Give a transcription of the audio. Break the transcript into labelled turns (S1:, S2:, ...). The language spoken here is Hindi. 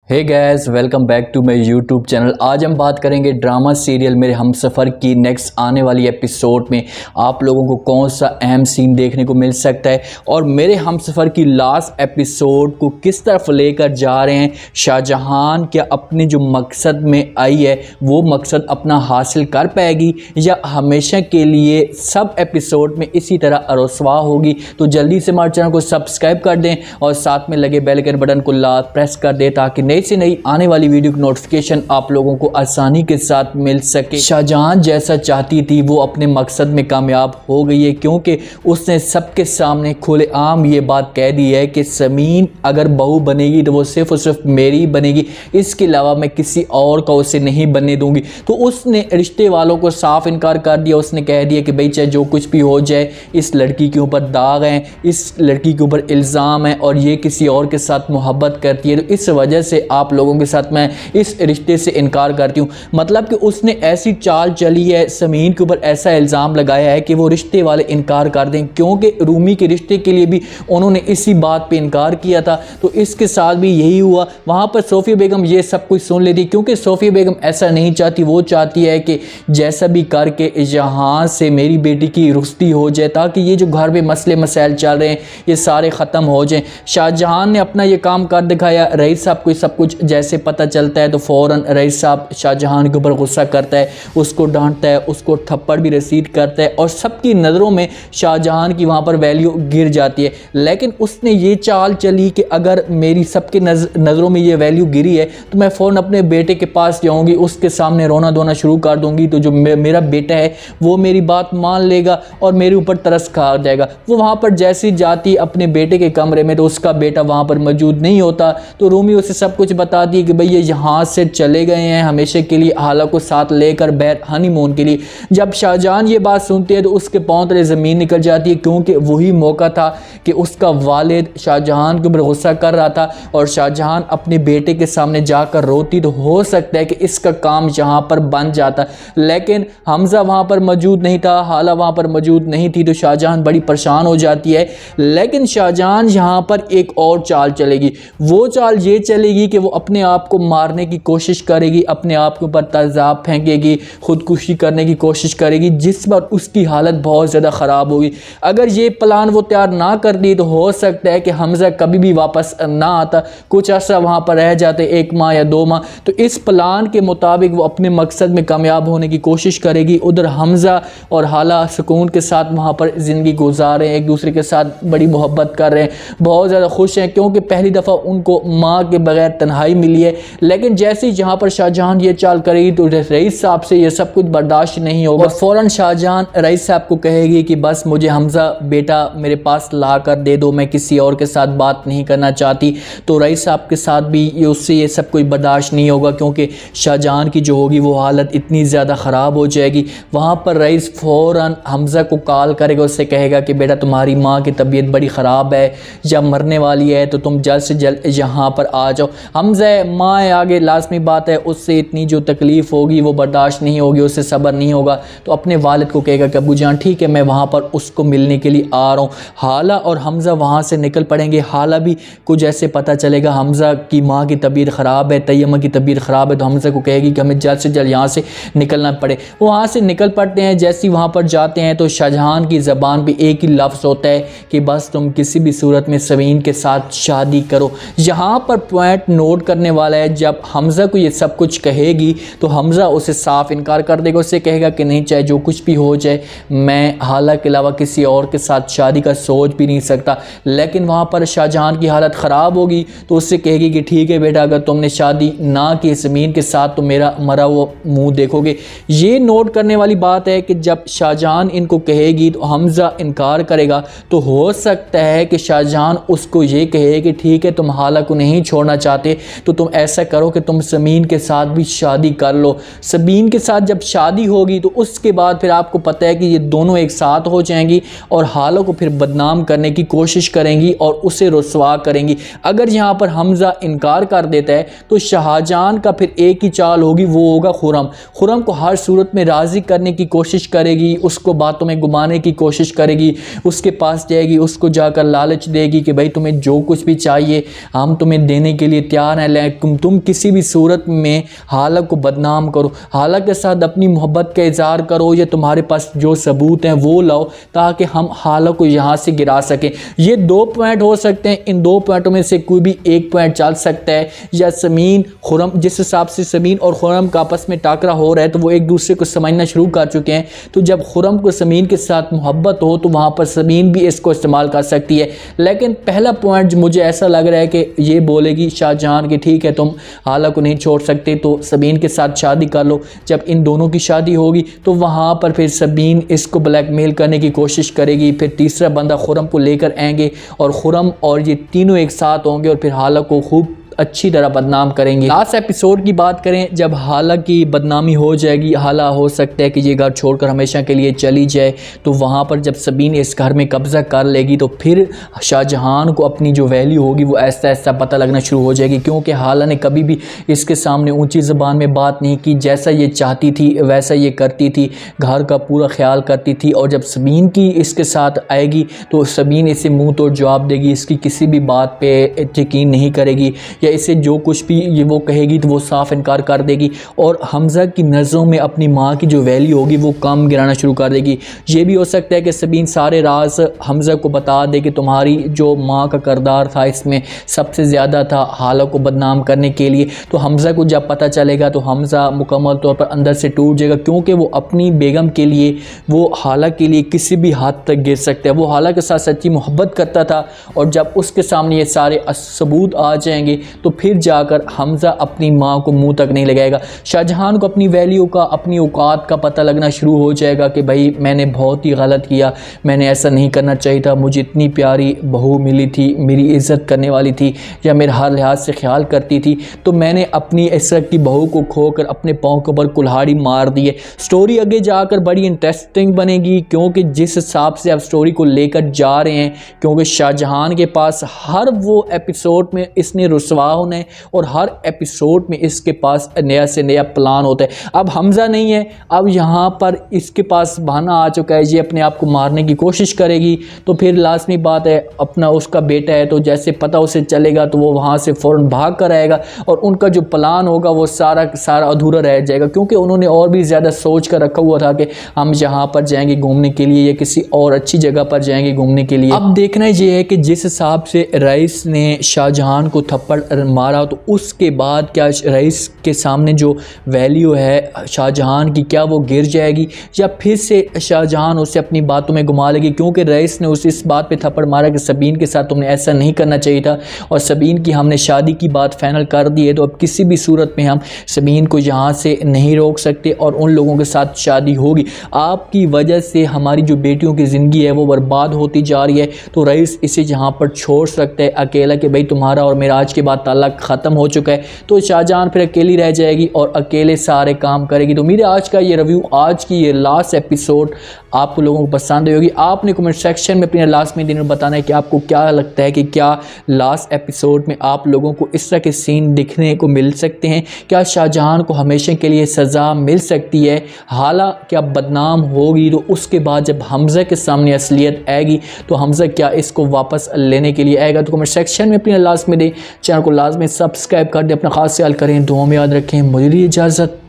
S1: Hey guys, welcome back to my YouTube channel. आज हम बात करेंगे ड्रामा सीरियल मेरे हमसफ़र की नेक्स्ट आने वाली एपिसोड में आप लोगों को कौन सा अहम सीन देखने को मिल सकता है और मेरे हमसफ़र की लास्ट एपिसोड को किस तरफ लेकर जा रहे हैं। शाहजहान क्या अपने जो मकसद में आई है वो मकसद अपना हासिल कर पाएगी या हमेशा के लिए सब एपिसोड में इसी तरह रसवा होगी। तो जल्दी से हमारे चैनल को सब्सक्राइब कर दें और साथ में लगे बेल आइकन बटन को प्रेस कर दें ताकि नई से नई आने वाली वीडियो की नोटिफिकेशन आप लोगों को आसानी के साथ मिल सके। शाहजहान जैसा चाहती थी वो अपने मकसद में कामयाब हो गई है, क्योंकि उसने सबके सामने खुलेआम ये बात कह दी है कि समीन अगर बहू बनेगी तो वो सिर्फ और सिर्फ मेरी बनेगी, इसके अलावा मैं किसी और का उसे नहीं बनने दूंगी। तो उसने रिश्ते वालों को साफ इनकार कर दिया। उसने कह दिया कि भाई चाहे जो कुछ भी हो जाए, इस लड़की के ऊपर दाग है, इस लड़की के ऊपर इल्ज़ाम है और ये किसी और के साथ मोहब्बत करती है, तो इस वजह से आप लोगों के साथ मैं इस रिश्ते से इनकार करती हूँ। मतलब कि उसने ऐसी चाल चली है, समीन के ऊपर ऐसा इल्ज़ाम लगाया है कि वो रिश्ते वाले इनकार कर दें, क्योंकि रूमी के रिश्ते के लिए भी उन्होंने इसी बात पे इनकार किया था। तो इसके साथ भी यही हुआ। वहाँ पर सोफिया बेगम ये सब कुछ सुन लेती, क्योंकि सोफिया बेगम ऐसा नहीं चाहती। वो चाहती है कि जैसा भी करके यहाँ से मेरी बेटी की रुखसती हो जाए, ताकि ये जो घर में मसले मसाइल चल रहे हैं ये सारे ख़त्म हो जाएं। शाहजहान ने अपना ये काम कर दिखाया। रईस साहब को सब कुछ जैसे पता चलता है तो फ़ौरन रईस साहब शाहजहान के ऊपर गुस्सा करता है, उसको डांटता है, उसको थप्पड़ भी रसीद करता है और सबकी नज़रों में शाहजहान की वहाँ पर वैल्यू गिर जाती है। लेकिन उसने ये चाल चली कि अगर मेरी सबके नज़रों में ये वैल्यू गिरी है तो मैं फ़ौरन अपने बेटे के पास जाऊँगी, उसके सामने रोना धोना शुरू कर दूँगी, तो जो मेरा बेटा है वो मेरी बात मान लेगा और मेरे ऊपर तरस खा जाएगा। वो वहाँ पर जैसी जाती अपने बेटे के कमरे में तो उसका बेटा वहाँ पर मौजूद नहीं होता। तो रूमी उसे सब कुछ बता दी कि भाई ये यहाँ से चले गए हैं हमेशा के लिए, हाला को साथ लेकर बैर हनीमून के लिए। जब शाहजहान ये बात सुनते हैं तो उसके पांव तले ज़मीन निकल जाती है, क्योंकि वही मौका था कि उसका वालिद शाहजहान के ऊपर गुस्सा कर रहा था और शाहजहान अपने बेटे के सामने जाकर रोती तो हो सकता है कि इसका काम यहाँ पर बन जाता। लेकिन हमजा वहाँ पर मौजूद नहीं था, हाला वहाँ पर मौजूद नहीं थी, तो शाहजहान बड़ी परेशान हो जाती है। लेकिन शाहजहान यहाँ पर एक और चाल चलेगी। वो चाल ये चलेगी कि वो अपने आप को मारने की कोशिश करेगी, अपने आप के ऊपर तेज़ाब फेंकेगी, खुदकुशी करने की कोशिश करेगी, जिस पर उसकी हालत बहुत ज़्यादा ख़राब होगी। अगर ये प्लान वो तैयार ना कर दी तो हो सकता है कि हमजा कभी भी वापस ना आता, कुछ अर्सा वहाँ पर रह जाते, 1 माह या 2 माह। तो इस प्लान के मुताबिक वो अपने मकसद में कामयाब होने की कोशिश करेगी। उधर हमजा और हाला सुकून के साथ वहाँ पर ज़िंदगी गुजार रहे हैं, एक दूसरे के साथ बड़ी मोहब्बत कर रहे हैं, बहुत ज़्यादा खुश हैं, क्योंकि पहली दफ़ा उनको माँ के बगैर तन्हाई मिली है। लेकिन जैसे ही जहाँ पर शाहजहान ये चाल करेगी तो रईस साहब से ये सब कुछ बर्दाश्त नहीं होगा और फ़ौरन शाहजहान रईस साहब को कहेगी कि बस मुझे हमजा बेटा मेरे पास ला कर दे दो, मैं किसी और के साथ बात नहीं करना चाहती। तो रईस साहब के साथ भी उससे ये सब कुछ बर्दाश्त नहीं होगा, क्योंकि शाहजहान की जो होगी वो हालत इतनी ज़्यादा ख़राब हो जाएगी। वहाँ पर रईस फ़ौरन हमजा को कॉल करेगा, उससे कहेगा कि बेटा तुम्हारी माँ की तबीयत बड़ी ख़राब है या मरने वाली है, तो तुम जल्द से जल्द यहाँ पर आ जाओ। हमजा माँ आगे लाजमी बात है, उससे इतनी जो तकलीफ़ होगी वो बर्दाश्त नहीं होगी, उससे सब्र नहीं होगा। तो अपने वालिद को कहेगा कि अबू जान ठीक है, मैं वहाँ पर उसको मिलने के लिए आ रहा हूँ। हाला और हमजा वहाँ से निकल पड़ेंगे। हाला भी कुछ ऐसे पता चलेगा हमजा की माँ की तबीयत ख़राब है, तैयमा की तबीयत ख़राब है, तो हमजा को कहेगी कि हमें जल्द से जल्द यहाँ से निकलना पड़े। वो वहाँ से निकल पड़ते हैं। जैसे ही वहाँ पर जाते हैं तो शाहजहान की ज़बान पर एक ही लफ्ज़ होता है कि बस तुम किसी भी सूरत में समीन के साथ शादी करो। यहाँ पर पॉइंट नोट करने वाला है, जब हमजा को ये सब कुछ कहेगी तो हमजा उसे साफ इनकार कर देगा। उससे कहेगा कि नहीं, चाहे जो कुछ भी हो जाए, मैं हाला के अलावा किसी और के साथ शादी का सोच भी नहीं सकता। लेकिन वहाँ पर शाहजहान की हालत ख़राब होगी तो उससे कहेगी कि ठीक है बेटा, अगर तुमने शादी ना की ज़मीन के साथ तो मेरा मरा वो मुँह देखोगे। ये नोट करने वाली बात है कि जब शाहजहान इनको कहेगी तो हमजा इनकार करेगा, तो हो सकता है कि शाहजहान उसको ये कहे कि ठीक है, तुम हाला को नहीं छोड़ना चाहते तो तुम ऐसा करो कि तुम समीन के साथ भी शादी कर लो। समीन के साथ जब शादी होगी तो उसके बाद फिर आपको पता है कि ये दोनों एक साथ हो जाएंगी और हाला को फिर बदनाम करने की कोशिश करेंगी और उसे रुसवा करेंगी। अगर यहाँ पर हमजा इनकार कर देता है तो शाहजहान का फिर एक ही चाल होगी, वो होगा खुरम। खुरम को हर सूरत में राज़ी करने की कोशिश करेगी, उसको बातों में घुमाने की कोशिश करेगी, उसके पास जाएगी, उसको जाकर लालच देगी कि भाई तुम्हें जो कुछ भी चाहिए हम तुम्हें देने के लिए तैयार हैं, लेकिन तुम किसी भी सूरत में हाला को बदनाम करो, हाला के साथ अपनी मोहब्बत का इजहार करो, या तुम्हारे पास जो सबूत हैं वो लाओ ताकि हम हाला को यहाँ से गिरा सकें। ये 2 पॉइंट हो सकते हैं, इन 2 पॉइंटों में से कोई भी एक पॉइंट चल सकता है। या समीन खुरम, जिस हिसाब से समीन और खुरम का आपस में टाकरा हो रहा है तो वो एक दूसरे को समझना शुरू कर चुके हैं। तो जब खुरम को समीन के साथ मोहब्बत हो तो वहाँ पर समीन भी इसको इस्तेमाल कर सकती है। लेकिन पहला पॉइंट मुझे ऐसा लग रहा है कि ये बोलेगी शाहजहां कि ठीक है तुम हाला को नहीं छोड़ सकते तो समीन के साथ शादी कर लो। जब इन दोनों की शादी होगी तो वहाँ पर फिर समीन इसको ब्लैकमेल करने की कोशिश करेगी, फिर तीसरा बंदा खुरम को लेकर आएंगे और खुरम और ये तीनों एक साथ होंगे और फिर हाला को खूब अच्छी तरह बदनाम करेंगे। लास्ट एपिसोड की बात करें, जब हाला की बदनामी हो जाएगी, हाला हो सकता है कि ये घर छोड़कर हमेशा के लिए चली जाए, तो वहाँ पर जब सबीन इस घर में कब्ज़ा कर लेगी तो फिर शाहजहां को अपनी जो वैल्यू होगी वो ऐसा ऐसा पता लगना शुरू हो जाएगी, क्योंकि हाला ने कभी भी इसके सामने ऊंची ज़बान में बात नहीं की, जैसा ये चाहती थी वैसा ये करती थी, घर का पूरा ख्याल करती थी। और जब सबीन की इसके साथ आएगी तो सबीन इसे मुँह तोड़ जवाब देगी, इसकी किसी भी बात पर यकीन नहीं करेगी, इसे जो कुछ भी ये वो कहेगी तो वो साफ इनकार कर देगी और हमज़ा की नज़रों में अपनी माँ की जो वैल्यू होगी वो कम गिराना शुरू कर देगी। ये भी हो सकता है कि सबीन सारे राज हमज़ा को बता दे कि तुम्हारी जो माँ का किरदार था इसमें सबसे ज़्यादा था हाला को बदनाम करने के लिए। तो हमज़ा को जब पता चलेगा तो हमज़ा मुकम्मल तौर पर अंदर से टूट जाएगा, क्योंकि वो अपनी बेगम के लिए, वो हाला के लिए किसी भी हद तक गिर सकता है। वो हाला के साथ सच्ची मोहब्बत करता था और जब उसके सामने ये सारे सबूत आ जाएंगे तो फिर जाकर हमज़ा अपनी माँ को मुंह तक नहीं लगाएगा। शाहजहां को अपनी वैल्यू का, अपनी औकात का पता लगना शुरू हो जाएगा कि भाई मैंने बहुत ही गलत किया, मैंने ऐसा नहीं करना चाहिए था, मुझे इतनी प्यारी बहू मिली थी, मेरी इज़्ज़त करने वाली थी या मेरे हर लिहाज से ख्याल करती थी, तो मैंने अपनी इज़्ज़त की बहू को खोकर अपने पाँव के ऊपर कुल्हाड़ी मार दी है। स्टोरी आगे जाकर बड़ी इंटरेस्टिंग बनेगी, क्योंकि जिस हिसाब से आप स्टोरी को लेकर जा रहे हैं, क्योंकि शाहजहां के पास हर वो एपिसोड में इसने रुसवा होना है और हर एपिसोड में इसके पास नया से नया प्लान होता है। अब हमज़ा नहीं है, अब यहाँ पर इसके पास बहाना आ चुका है, ये अपने आप को मारने की कोशिश करेगी। तो फिर लाजमी बात है, अपना उसका बेटा है तो जैसे पता उसे चलेगा तो वो वहाँ से फ़ौरन भाग कर आएगा और उनका जो प्लान होगा वो सारा सारा अधूरा रह जाएगा, क्योंकि उन्होंने और भी ज़्यादा सोच कर रखा हुआ था कि हम यहाँ पर जाएंगे घूमने के लिए या किसी और अच्छी जगह पर जाएंगे घूमने के लिए। अब देखना ये है कि जिस हिसाब से रईस ने शाहजहां को थप्पड़ मारा तो उसके बाद क्या रईस के सामने जो वैल्यू है शाहजहां की, क्या वो गिर जाएगी या फिर से शाहजहां उसे अपनी बातों में घुमा लेगी, क्योंकि रईस ने उस इस बात पे थप्पड़ मारा कि सबीन के साथ तुमने ऐसा नहीं करना चाहिए था और सबीन की हमने शादी की बात फाइनल कर दी है, तो अब किसी भी सूरत में हम सबीन को यहाँ से नहीं रोक सकते और उन लोगों के साथ शादी होगी। आपकी वजह से हमारी जो बेटियों की ज़िंदगी है वो बर्बाद होती जा रही है, तो रईस इसे यहाँ पर छोड़ सकते हैं अकेला कि भाई तुम्हारा और मेरा आज के बाद ताल्लुक ख़त्म हो चुका है। तो शाहजहां फिर अकेली रह जाएगी और अकेले सारे काम करेगी। तो मेरे आज का ये रिव्यू, आज की ये लास्ट एपिसोड आप लोगों को पसंद आई होगी। आपने कमेंट सेक्शन में अपने लास्ट में दिन बताना है कि आपको क्या लगता है कि क्या लास्ट एपिसोड में आप लोगों को इस तरह के सीन दिखने को मिल सकते हैं, क्या शाहजहां को हमेशा के लिए सज़ा मिल सकती है, हाला क्या बदनाम होगी तो उसके बाद जब हमज़ा के सामने असलियत आएगी तो हमज़ा क्या इसको वापस लेने के लिए आएगा। तो कमेंट सेक्शन में अपने लास्ट में दें, चैनल को लाजमी सब्सक्राइब कर दें, अपना खास ख्याल करें, दुआ में याद रखें। मुझे इजाज़त।